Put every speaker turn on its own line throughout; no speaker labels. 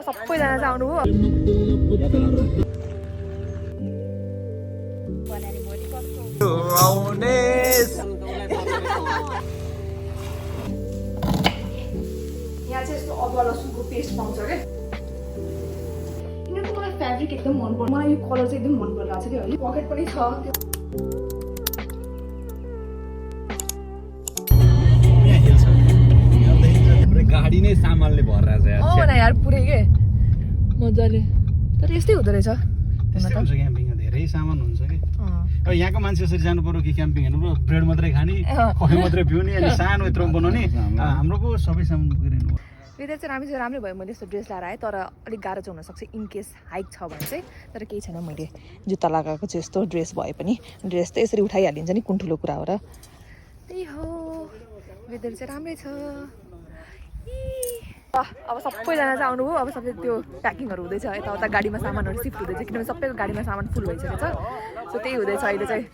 सबैजना चाहिँ आउनुभयो। यहाँ चाहिँ यस्तो अदुवा लसुनको पेस्ट पाउँछ क्या। यिनीहरूको मलाई फ्याब्रिक एकदम मनपर्छ, मलाई यो कलर चाहिँ एकदम मन परिरहेको छ क्या अहिले। पकेट पनि छ त्यो।
गाडी नै सामानले भरेर छ यार।
यार पुरै के मजाले। तर यस्तै हुँदो रहेछ।
त्यस्तै हुन्छ क्याम्पिङमा, धेरै सामान हुन्छ कि। अब यहाँको मान्छे यसरी जानु पर्यो कि क्याम्पिङ हेर्नु, ब्रेड मात्रै खाने, कफी मात्रै पिउने, अनि सानो यत्रो बनाउने। हाम्रो पो सबै सामान पुगिरहनु।
वेदर चाहिँ राम्रै भयो। मैले यस्तो ड्रेस लगाएर आएँ, तर अलिक गाह्रो चाहिँ हुनसक्छ इन केस हाइक छ भने चाहिँ। तर केही छैन, मैले जुत्ता लगाएको चाहिँ यस्तो ड्रेस भए पनि ड्रेस त यसरी उठाइहालिन्छ नि, कुन ठुलो कुरा हो र। त्यही हो, वेदर चाहिँ राम्रै छ। अब सबैजना चाहिँ आउनुभयो। अब सबै त्यो प्याकिङहरू हुँदैछ, यताउता गाडीमा सामानहरू सिफ्ट हुँदैछ, किनभने सबैको गाडीमा सामान फुल भइसकेको छ। सो त्यही हुँदैछ अहिले चाहिँ।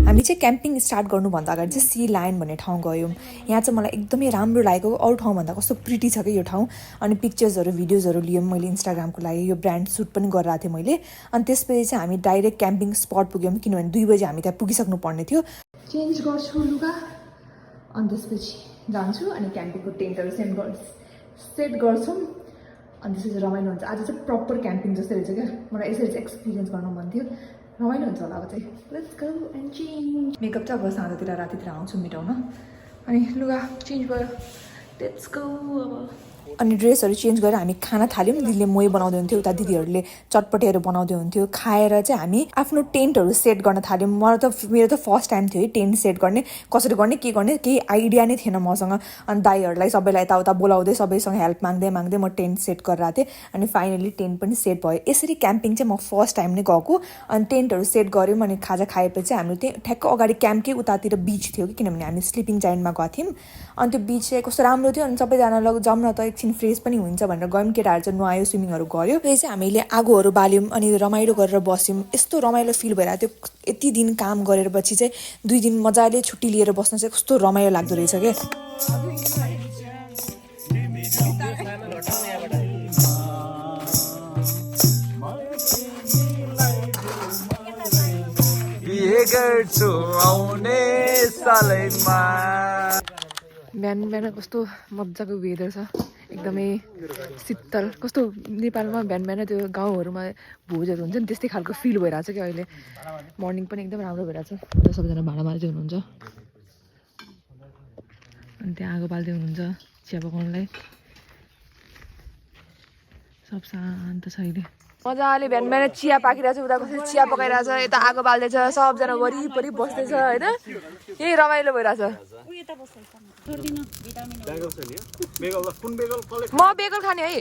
हामी चाहिँ क्याम्पिङ स्टार्ट गर्नुभन्दा अगाडि चाहिँ सी लाइन भन्ने ठाउँ गयौँ। यहाँ चाहिँ मलाई एकदमै राम्रो लागेको। अरू ठाउँभन्दा कस्तो प्रिटी छ कि यो ठाउँ। अनि पिक्चर्सहरू भिडियोजहरू लियौँ मैले इन्स्टाग्रामको लागि। यो ब्रान्ड सुट पनि गरेर आएको थिएँ मैले। अनि त्यसपछि चाहिँ हामी डाइरेक्ट क्याम्पिङ स्पट पुग्यौँ, किनभने 2 बजी हामी त्यहाँ पुगिसक्नु पर्ने थियो। चेन्ज गर्छु लुगा, अनि त्यसपछि जान्छु, अनि क्याम्पिङको टेन्टहरू सेट गर्छौँ, अनि त्यसपछि रमाइलो हुन्छ। आज चाहिँ प्रपर क्याम्पिङ जस्तै रहेछ क्या। मलाई यसरी चाहिँ एक्सपिरियन्स गर्न मन थियो। रमाइलो हुन्छ होला अब चाहिँ। Let's go and change. Makeup चाहिँ अब साँझतिर रातितिर आउँछु मेटाउन। अनि लुगा चेन्ज भयो, लेट्स गो अब। अनि ड्रेसहरू चेन्ज गरेर हामी खाना थाल्यौँ। दिदीले मोही बनाउँदै हुन्थ्यो, उता दिदीहरूले चटपटेहरू बनाउँदै हुन्थ्यो। खाएर चाहिँ हामी आफ्नो टेन्टहरू सेट गर्न थाल्यौँ। मेरो त फर्स्ट टाइम थियो है टेन्ट सेट गर्ने। कसरी गर्ने के गर्ने केही आइडिया नै थिएन मसँग। अनि दाइहरूलाई सबैलाई यताउता बोलाउँदै सबैसँग हेल्प माग्दै म टेन्ट सेट गरेर आएको थिएँ। अनि फाइनली टेन्ट पनि सेट भयो। यसरी क्याम्पिङ चाहिँ म फर्स्ट टाइम नै गएको। अनि टेन्टहरू सेट गऱ्यौँ, अनि खाजा खाएपछि हाम्रो त्यहाँ ठ्याक्क अगाडि क्याम्पकै उतातिर बिच थियो कि, किनभने हामी स्लिपिङ जाइन्टमा गएको थियौँ। अनि त्यो बिच चाहिँ कस्तो राम्रो थियो। अनि सबैजना जाउँ न त, एकछिन फ्रेस पनि हुन्छ भनेर गयौँ। केटाहरू चाहिँ नुहायो, स्विमिङहरू गऱ्यो। त्यही चाहिँ हामीले आगोहरू बाल्यौँ, अनि रमाइलो गरेर बस्यौँ। यस्तो रमाइलो फिल भइरहेको थियो। यति दिन काम गरेर पछि चाहिँ 2 दिन मजाले छुट्टी लिएर बस्न चाहिँ कस्तो रमाइलो लाग्दो रहेछ क्या। बिहान कस्तो मजाको वेदर छ, एकदमै शीतल। कस्तो नेपालमा बिहान त्यो गाउँहरूमा भोजहरू हुन्छ नि, त्यस्तै खालको फिल भइरहेको छ क्या अहिले। मर्निङ पनि एकदम राम्रो भइरहेको छ। सबैजना भाँडा मार्दै हुनुहुन्छ, अनि त्यहाँ आगो बाल्दै हुनुहुन्छ चिया पकाउनलाई। सब शान्त छ अहिले। मजाले बिहान चिया पाकिरहेछ, उता कसरी चिया पकाइरहेछ, यता आगो बाल्दैछ, सबजना वरिपरि बस्दैछ होइन। यही रमाइलो भइरहेछ। म बेगल खाने है।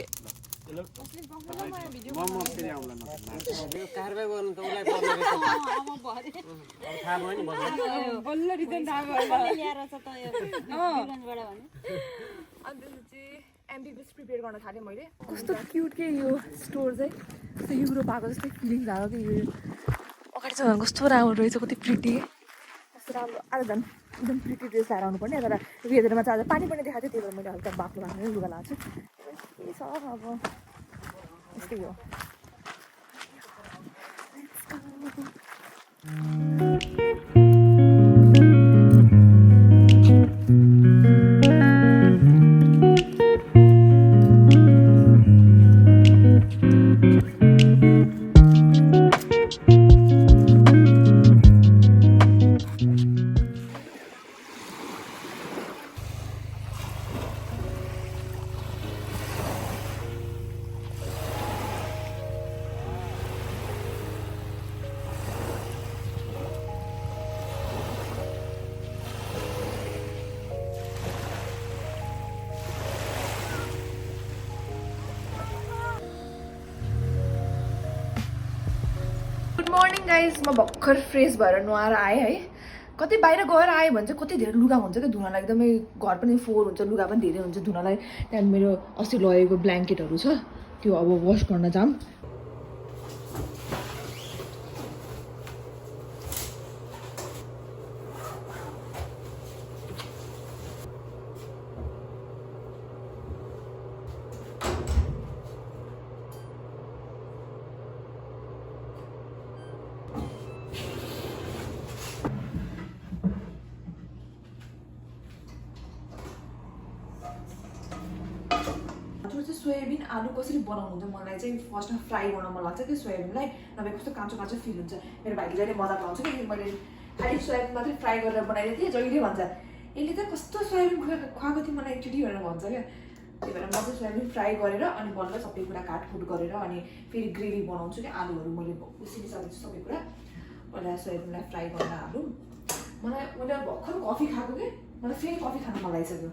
एमबीबीएस प्रिपेयर गर्न थालेँ मैले। कस्तो क्युट के यो स्टोर चाहिँ, कस्तो युरोप आएको जस्तै फिलिङ्स आएको कि। यो अगाडि चाहिँ कस्तो राम्रो रहेछ, कति प्रिटी, कस्तो राम्रो। आज झन् एकदम प्रिटी ड्रेस लगाएर आउनुपर्ने। तर वेदरमा चाहिँ आज पानी पनि देखाएको थियो, त्यही भएर मैले हल्का बाक्लो बाक्लो लुगा लगाएको छु। के छ अब यस्तै हो। मर्निङ गाइज, म भर्खर फ्रेस भएर नुहाएर आएँ है। कतै बाहिर गएर आयो भने चाहिँ कति धेरै लुगा हुन्छ क्या धुनलाई। एकदमै घर पनि फोहोर हुन्छ, लुगा पनि धेरै हुन्छ धुनलाई। त्यहाँदेखि मेरो अस्ति लगेको ब्ल्याङ्केटहरू छ, त्यो अब वास गर्न जाऊँ। आलु कसरी बनाउनु हुन्छ मलाई चाहिँ फर्स्टमा फ्राई गर्न मन लाग्छ कि सोयाबिनलाई नभए कस्तो काँचो काँचो फिल हुन्छ मेरो भाइले जहिले मजाक लाउँछ कि मैले खालि सोयाबिन मात्रै फ्राई गरेर बनाइदिएको थिएँ जहिले भन्छ यसले त कस्तो सोयाबिन खुवाएको थियो मलाई एकचोटि भनेर भन्छ क्या त्यही भएर म चाहिँ सोयाबिन फ्राई गरेर अनि बल्ल सबै कुरा काटकुट गरेर अनि फेरि ग्रेभी बनाउँछु कि आलुहरू मैले उसिनिसकेको छु सबै कुरा पहिला सोयाबिनलाई फ्राई गर्न हालौँ मैले भर्खर कफी खाएको कि मलाई फेरि कफी खानु मन लागिसक्यो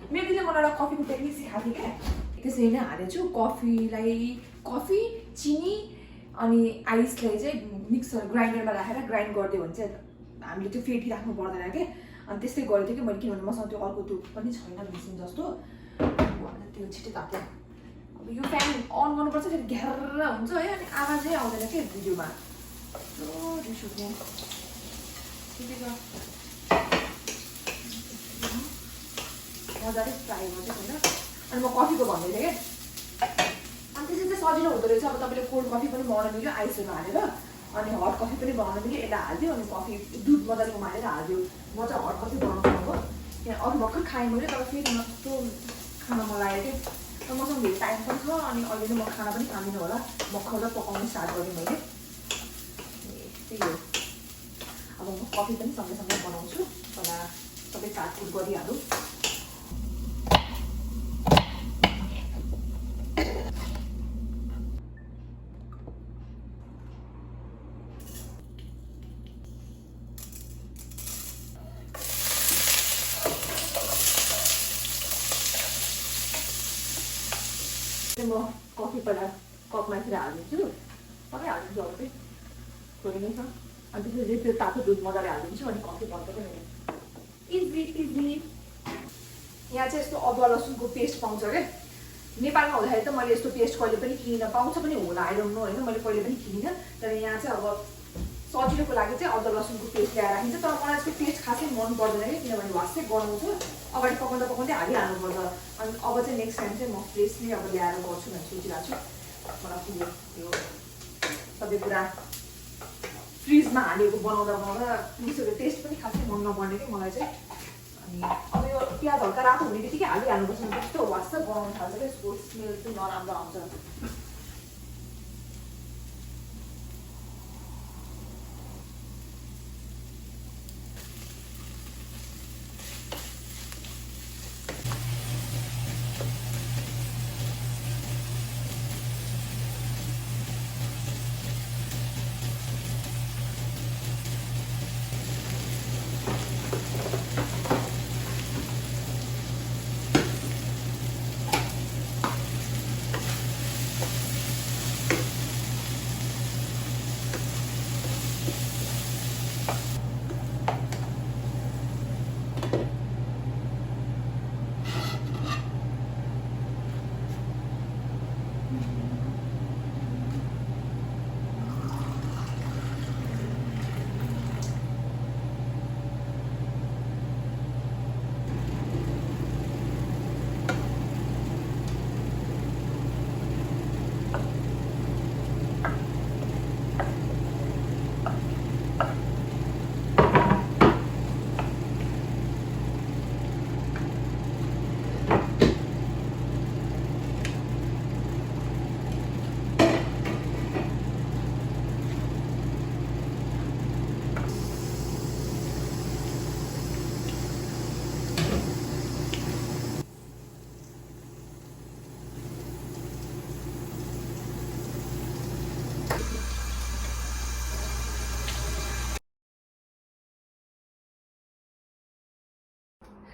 मेरो दिदीले मलाई एउटा कफीको टेक्निक सिकाएको थियो क्या त्यसरी नै हालेको छु कफी चिनी अनि आइसलाई चाहिँ मिक्सर ग्राइन्डरमा राखेर ग्राइन्ड गरिदियो भने चाहिँ हामीले त्यो फेटी राख्नु पर्दैन क्या अनि त्यस्तै गरेको थिएँ कि मैले किनभने मसँग त्यो अर्को त्यो पनि छैन मेसिन जस्तो त्यो छिटो ताप्यो अब यो फ्यान अन गर्नुपर्छ फेरि घ्यार हुन्छ है अनि आवाजै आउँदैन क्या भिडियोमा रिस उठ्ने मजाले फ्राई गर्छु होइन अनि म कफीको भन्दै थिएँ क्या अनि त्यसरी चाहिँ सजिलो हुँदो रहेछ अब तपाईँले कोल्ड कफी पनि बनाउन मिल्यो आइसहरू हालेर अनि हट कफी पनि बनाउन मिल्यो यसलाई हालिदियो अनि कफी दुध मजाले उमालेर हालिदियो म चाहिँ हट कफी बनाउँछु अब त्यहाँ अघि भर्खर खाएँ मैले तर फेरि म कस्तो खान मन लाग्यो क्या मसँग धेरै टाइम पनि छ अनि अहिले नै म खाना पनि खाँदिनँ होला भर्खर पकाउनु स्टार्ट गरेँ मैले त्यही हो अब म कफी पनि सँगै बनाउँछु पहिला सबै काटकुट गरिहालौँ म कफी पहिला कपमातिर हालिदिन्छु सबै हालिदिन्छु अब चाहिँ थोरै नै छ अनि त्यसपछि त्यो तातो दुध मजाले हालिदिन्छु अनि कफी बन्छ पनि इजी यहाँ चाहिँ यस्तो अदुवा लसुनको पेस्ट पाउँछ क्या नेपालमा हुँदाखेरि त मैले यस्तो पेस्ट कहिले पनि किनिनँ पाउँछ पनि होला आई डोन्ट नो होइन मैले कहिले पनि किनिनँ तर यहाँ चाहिँ अब सजिलोको लागि चाहिँ अदुवा लसुनको पेस्ट ल्याएर राखिन्छ तर मलाई यसको पेस्ट खासै मन पर्दैन कि किनभने वास्तै बनाउँछु अगाडि पकाउँदै हालिहाल्नुपर्छ अनि अब चाहिँ नेक्स्ट टाइम चाहिँ म फ्रेसली अब ल्याएर गर्छु भनेर सोचिरहेको छु मलाई यो सबै कुरा फ्रिजमा हालेको बनाउँदा पुगिसक्यो टेस्ट पनि खासै मन नपर्ने कि मलाई चाहिँ अनि अब यो प्याज हल्का रातो हुने बित्तिकै हालिहाल्नुपर्छ त्यस्तो वास्तै बनाउनु थाल्छ क्या यसको स्मेल चाहिँ नराम्रो आउँछ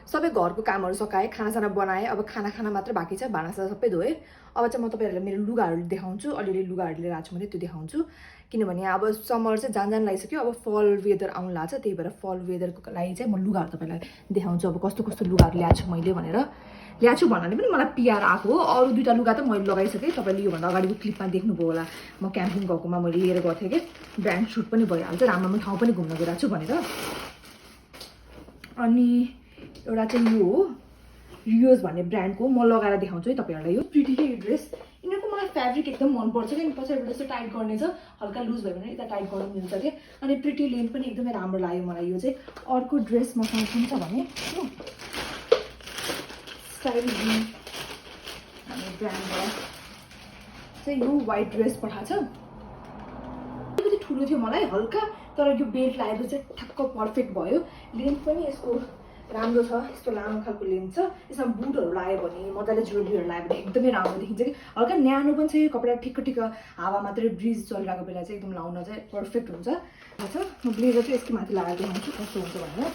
सबै घरको कामहरू सकाएँ खानासाना बनाएँ अब खाना मात्र बाँकी छ भाँडासाना सबै धोएँ अब चाहिँ म तपाईँहरूलाई मेरो लुगाहरू देखाउँछु अलिअलि लुगाहरू लिएर आएको छु भने त्यो देखाउँछु किनभने अब समर चाहिँ जान लागिसक्यो अब फल वेदर आउनु लाग्छ त्यही भएर फल वेदरको लागि चाहिँ म लुगाहरू तपाईँलाई देखाउँछु अब कस्तो कस्तो लुगाहरू ल्याएको छु मैले भनेर ल्याएको छु भन्नाले पनि मलाई पिआर आएको हो अरू दुईवटा लुगा त मैले लगाइसकेँ तपाईँले योभन्दा अगाडिको क्लिपमा देख्नुभयो होला म क्याम्पिङ गएकोमा मैले लिएर गएको थिएँ कि ब्रान्ड सुट पनि भइहाल्छ राम्रो राम्रो ठाउँ पनि घुम्न गइरहेको छु भनेर अनि एउटा चाहिँ यो हो रियोज भन्ने ब्रान्डको म लगाएर देखाउँछु है तपाईँहरूलाई यो प्रिटी के ड्रेस यिनीहरूको मलाई फेब्रिक एकदम मनपर्छ क्या पछाडिबाट यस्तो टाइट गर्ने छ हल्का लुज भयो भने यता टाइट गर्नु मिल्छ क्या अनि प्रिटी लेन्थ पनि एकदमै राम्रो लाग्यो मलाई यो चाहिँ अर्को ड्रेस मसँग कुन छ भने स्टाइल अनि ब्रान्डबाट चाहिँ यो व्हाइट ड्रेस पठाएको छ। अलिकति ठुलो थियो मलाई हल्का, तर यो बेल्ट लगाएको चाहिँ ठ्याक्क पर्फेक्ट भयो। लेन्थ पनि यसको राम्रो छ, यस्तो लामो खालको लेन्थ छ। यसमा बुटहरू लगायो भने मजाले ज्वेलरीहरू लगायो भने एकदमै राम्रो देखिन्छ कि। हल्का न्यानो पनि छ यो कपडा, ठिक्क ठिक्क हावा मात्रै ब्रिज चलिरहेको बेला चाहिँ एकदम लाउन चाहिँ पर्फेक्ट हुन्छ। म ब्लेजर चाहिँ यसको माथि लगाएर देखाउँछु कस्तो हुन्छ भनेर।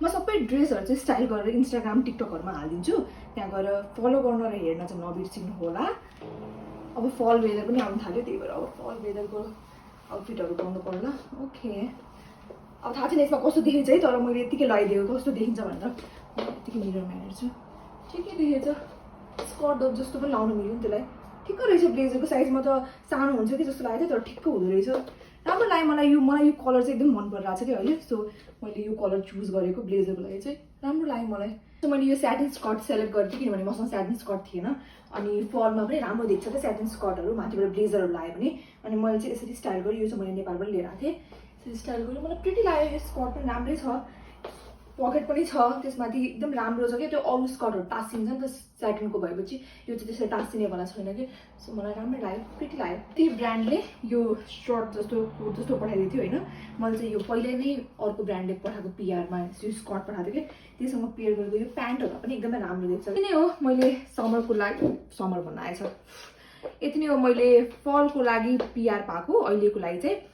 म सबै ड्रेसहरू चाहिँ स्टाइल गरेर इन्स्टाग्राम टिकटकहरूमा हालिदिन्छु, त्यहाँ गएर फलो गर्न र हेर्न चाहिँ नबिर्सिनु होला। अब फल वेदर पनि आउनु थाल्यो, त्यही भएर अब फल वेदरको आउटफिटहरू गर्नु पर्ला। ओके, अब थाहा छैन यसमा कस्तो देखिन्छ है, तर मैले यतिकै लगाइदिएको कस्तो देखिन्छ भनेर यतिकै मिररमा हेर्छु। ठिकै देखेछ, स्कर्ट जस्तो पनि लाउनु मिल्यो नि त्यसलाई। ठिक्क रहेछ, ब्लेजरको साइजमा त सानो हुन्छ कि जस्तो लागेको थियो, तर ठिक्क हुँदो रहेछ। राम्रो लाग्यो मलाई यो कलर चाहिँ एकदम मन परिरहेको छ कि अहिले। सो मैले यो कलर चुज गरेको ब्लेजरको लागि चाहिँ राम्रो लाग्यो मलाई। सो मैले यो स्याटिन स्कर्ट सेलेक्ट गरेको थिएँ किनभने मसँग स्याटिन स्कर्ट थिएन। अनि फलमा पनि राम्रो देख्छ क्या स्याटिन स्कर्टहरू, माथिबाट ब्लेजरहरू लगायो भने। अनि मैले चाहिँ यसरी स्टाइल गरेँ, यो चाहिँ मैले नेपालबाट लिएर आएको थिएँ। यसरी स्टाइल गरेँ, मलाई प्रिटी लाग्यो। यो स्कर्ट पनि राम्रै छ, पकेट पनि छ, त्यसमाथि एकदम राम्रो छ क्या। त्यो अरू स्कर्टहरू टाँसिन्छ नि त स्याटिनको भएपछि, यो चाहिँ त्यसरी टाँसिनेवाला छैन कि। सो मलाई राम्रै लाग्यो, प्रिटी लाग्यो। त्यही ब्रान्डले यो सर्ट जस्तो कोट जस्तो पठाइदिएको थियो होइन। मैले चाहिँ यो पहिल्यै नै अर्को ब्रान्डले पठाएको पिआरमा यो स्कर्ट पठाएको थियो कि, त्योसँग पेयर गरेको यो प्यान्टहरू पनि एकदमै राम्रो देख्छ। यति नै हो मैले समरको लागि, समर भन्न आएछ, यति नै हो मैले फलको लागि पिआर पाएको अहिलेको लागि चाहिँ।